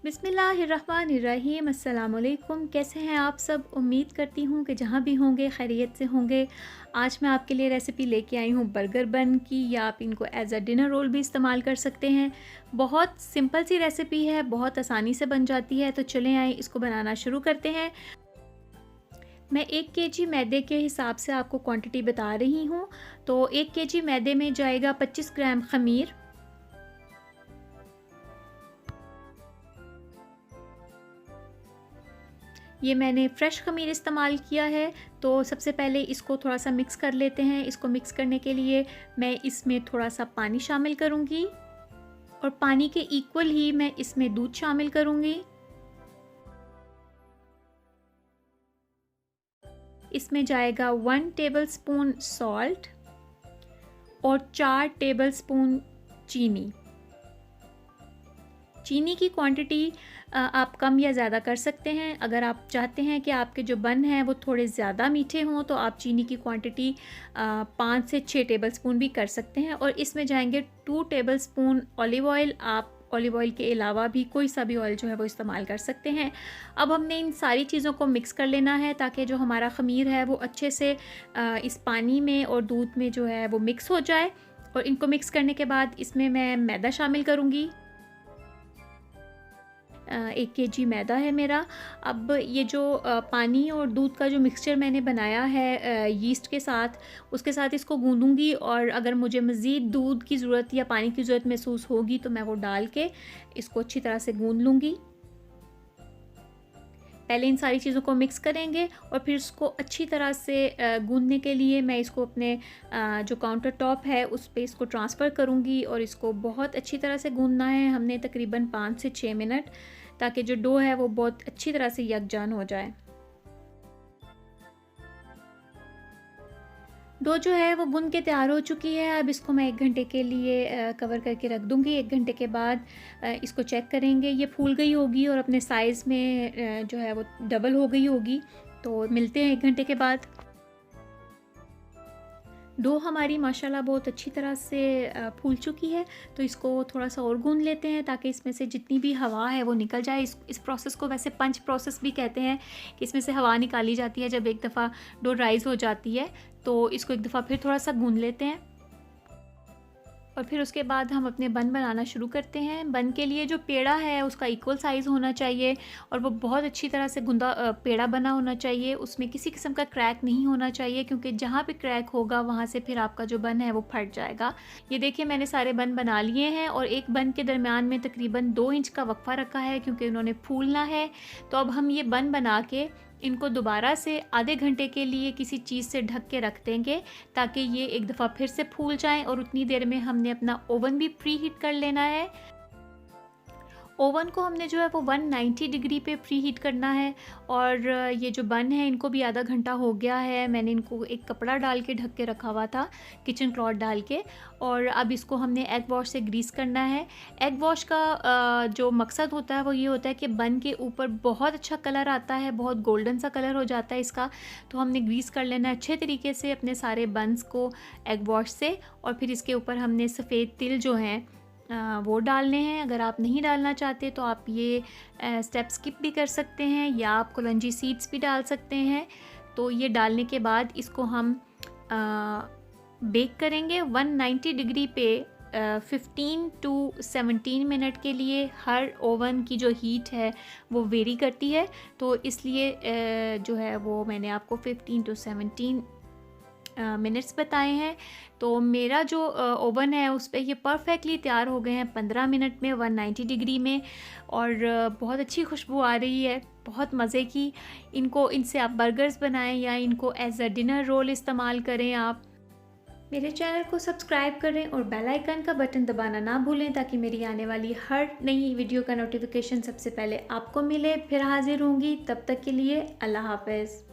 बिस्मिल्लाहिर्रहमानिर्रहीम। अस्सलाम वालेकुम। कैसे हैं आप सब? उम्मीद करती हूँ कि जहाँ भी होंगे खैरियत से होंगे। आज मैं आपके लिए रेसिपी लेके आई हूँ बर्गर बन की, या आप इनको एज़ अ डिनर रोल भी इस्तेमाल कर सकते हैं। बहुत सिंपल सी रेसिपी है, बहुत आसानी से बन जाती है। तो चलें आए इसको बनाना शुरू करते हैं। मैं 1 केजी मैदे के हिसाब से आपको क्वांटिटी बता रही हूँ। तो 1 केजी मैदे में जाएगा 25 ग्राम ख़मीर, ये मैंने फ़्रेश ख़मीर इस्तेमाल किया है। तो सबसे पहले इसको थोड़ा सा मिक्स कर लेते हैं। इसको मिक्स करने के लिए मैं इसमें थोड़ा सा पानी शामिल करूँगी, और पानी के इक्वल ही मैं इसमें दूध शामिल करूँगी। इसमें जाएगा 1 टेबलस्पून सॉल्ट और 4 टेबलस्पून चीनी। चीनी की क्वांटिटी आप कम या ज़्यादा कर सकते हैं। अगर आप चाहते हैं कि आपके जो बन हैं वो थोड़े ज़्यादा मीठे हों, तो आप चीनी की क्वांटिटी 5 से 6 टेबलस्पून भी कर सकते हैं। और इसमें जाएंगे 2 टेबलस्पून ऑलिव ऑयल। आप ऑलिव ऑयल के अलावा भी कोई सा भी ऑयल जो है वो इस्तेमाल कर सकते हैं। अब हमने इन सारी चीज़ों को मिक्स कर लेना है, ताकि जो हमारा ख़मीर है वो अच्छे से इस पानी में और दूध में जो है वो मिक्स हो जाए। और इनको मिक्स करने के बाद इसमें मैं मैदा शामिल करूँगी। 1 केजी मैदा है मेरा। अब ये जो पानी और दूध का जो मिक्सचर मैंने बनाया है यीस्ट के साथ, उसके साथ इसको गूँदूँगी। और अगर मुझे मज़ीद दूध की ज़रूरत या पानी की ज़रूरत महसूस होगी तो मैं वो डाल के इसको अच्छी तरह से गूँद लूँगी। पहले इन सारी चीज़ों को मिक्स करेंगे, और फिर इसको अच्छी तरह से गूँदने के लिए मैं इसको अपने जो काउंटर टॉप है उस पे इसको ट्रांसफ़र करूँगी। और इसको बहुत अच्छी तरह से गूँदना है हमने, तकरीबन 5 से 6 मिनट, ताकि जो डो है वो बहुत अच्छी तरह से यकजान हो जाए। डो जो है वो गूँध के तैयार हो चुकी है। अब इसको मैं 1 घंटे के लिए कवर करके रख दूँगी। 1 घंटे के बाद इसको चेक करेंगे। ये फूल गई होगी और अपने साइज़ में जो है वो डबल हो गई होगी। तो मिलते हैं 1 घंटे के बाद। डो हमारी माशाल्लाह बहुत अच्छी तरह से फूल चुकी है। तो इसको थोड़ा सा और गूँध लेते हैं, ताकि इसमें से जितनी भी हवा है वो निकल जाए। इस प्रोसेस को वैसे पंच प्रोसेस भी कहते हैं, कि इसमें से हवा निकाली जाती है जब एक दफ़ा डो राइज़ हो जाती है। तो इसको एक दफ़ा फिर थोड़ा सा गूँध लेते हैं, और फिर उसके बाद हम अपने बन बनाना शुरू करते हैं। बन के लिए जो पेड़ा है उसका इक्वल साइज़ होना चाहिए, और वो बहुत अच्छी तरह से गूँधा पेड़ा बना होना चाहिए। उसमें किसी किस्म का क्रैक नहीं होना चाहिए, क्योंकि जहाँ पे क्रैक होगा वहाँ से फिर आपका जो बन है वो फट जाएगा। ये देखिए मैंने सारे बन बना लिए हैं, और एक बन के दरमियान में तकरीबन 2 इंच का वक्फ़ा रखा है, क्योंकि उन्होंने फूलना है। तो अब हम ये बन बना के इनको दोबारा से आधे घंटे के लिए किसी चीज़ से ढक के रख देंगे, ताकि ये एक दफ़ा फिर से फूल जाएं। और उतनी देर में हमने अपना ओवन भी प्री हीट कर लेना है। ओवन को हमने जो है वो 190 डिग्री पे प्री हीट करना है। और ये जो बन है इनको भी आधा घंटा हो गया है। मैंने इनको एक कपड़ा डाल के ढक के रखा हुआ था, किचन क्लॉथ डाल के। और अब इसको हमने एग वॉश से ग्रीस करना है। एग वॉश का जो मकसद होता है वो ये होता है कि बन के ऊपर बहुत अच्छा कलर आता है, बहुत गोल्डन सा कलर हो जाता है इसका। तो हमने ग्रीस कर लेना है अच्छे तरीके से अपने सारे बन्स को एग वॉश से। और फिर इसके ऊपर हमने सफ़ेद तिल जो हैं वो डालने हैं। अगर आप नहीं डालना चाहते तो आप ये स्टेप स्किप भी कर सकते हैं, या आप कलौंजी सीड्स भी डाल सकते हैं। तो ये डालने के बाद इसको हम बेक करेंगे 190 डिग्री पे 15 टू 17 मिनट के लिए। हर ओवन की जो हीट है वो वेरी करती है, तो इसलिए जो है वो मैंने आपको 15 टू 17 मिनट्स बताए हैं। तो मेरा जो ओवन है उस पे ये परफेक्टली तैयार हो गए हैं 15 मिनट में 190 डिग्री में। और बहुत अच्छी खुशबू आ रही है, बहुत मज़े की। इनसे आप बर्गर्स बनाएं, या इनको एज अ डिनर रोल इस्तेमाल करें। आप मेरे चैनल को सब्सक्राइब करें और बेल आइकन का बटन दबाना ना भूलें, ताकि मेरी आने वाली हर नई वीडियो का नोटिफिकेशन सबसे पहले आपको मिले। फिर हाजिर होंगी, तब तक के लिए अल्लाह हाफ़िज़।